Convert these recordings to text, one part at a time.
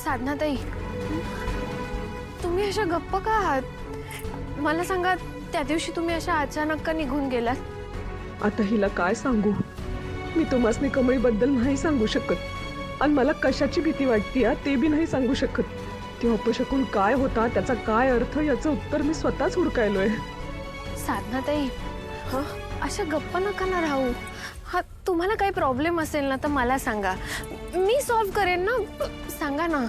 साधनाताई, तुम्ही अशा गप्प का आहात? मला सांगा, त्या दिवशी तुम्ही अशा अचानक का निघून गेलात? आता हिला काय सांगू? मी तुम्हासनी कमळीबद्दल नाही सांगू शकत आणि मला कशाची भीती वाटते ते बी नाही सांगू शकत. ते अपशकुन काय होता, त्याचा काय अर्थ, याचं उत्तर मी स्वतःच हुडकायलोय. साधनाताई, अशा गप्प नका ना राहू. हा, तुम्हाला काही प्रॉब्लेम असेल ना तर मला सांगा, मी सॉल्व करेन ना. सांगा ना.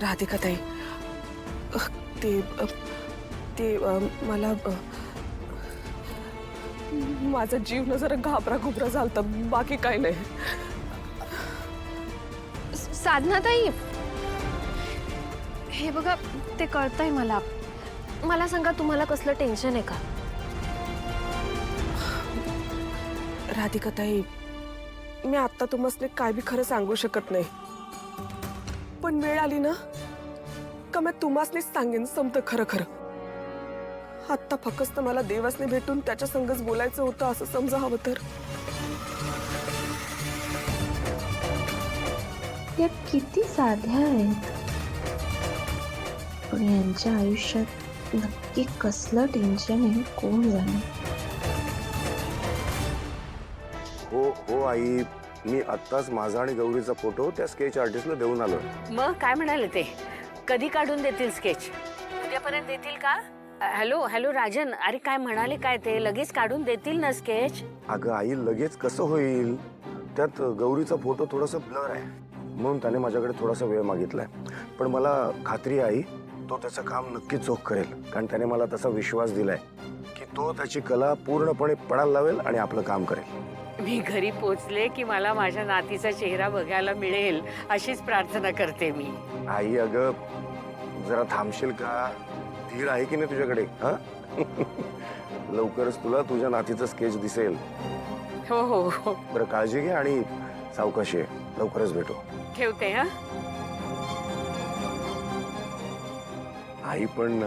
राधिका ताई, ते ते मला माझा जीव ना जरा घाबरा झालता, बाकी काही नाही. साधनाताई, हे बघा, ते कळतंय मला. मला सांगा, तुम्हाला कसलं टेन्शन आहे का? राधिका ताई, मी आता तुम्हाला काय बी खरं सांगू शकत नाही, पण वेळ आली ना का मी तुम्हासनीच सांगेन समतं खरं खरं. आत्ता फक्त मला देवासने भेटून त्याच्या संगच बोलायचं होतं असं समजा हवं तर. या किती साध्या आहेत, पण यांच्या आयुष्यात नक्की कसलं टेन्शन आहे कोण जाणे. हो हो आई, मी आत्ताच माझा आणि गौरीचा फोटो त्या स्केच आर्टिस्टला देऊन आलो. मग काय म्हणाले ते? कधी काढून देतील स्केच? उद्यापर्यंत देतील का? हॅलो हॅलो राजन, अरे काय म्हणाले काय ते? लगेच काढून देतील ना स्केच? अगं आई, लगेच कसं होईल? त्यात गौरीचा फोटो थोडासा ब्लर आहे म्हणून त्याने माझ्याकडे थोडासा वेळ मागितलाय. पण मला खात्री आहे तो त्याचं काम नक्की चोख करेल, कारण त्याने मला तसा विश्वास दिलाय की तो त्याची कला पूर्णपणे पणाला लावेल आणि आपलं काम करेल. मी घरी पोचले की मला माझ्या नातीचा चेहरा बघायला मिळेल अशीच प्रार्थना करते मी. आई अगं, जरा थांबशील का? धीर आहे की नाही तुझ्याकडे? हा लवकरच तुला तुझ्या नातीचं स्केच दिसेल. हो हो हो, बरं, काळजी घे आणि सावकाशी आहे. लवकरच भेटू. ठेवते. हा, आई पण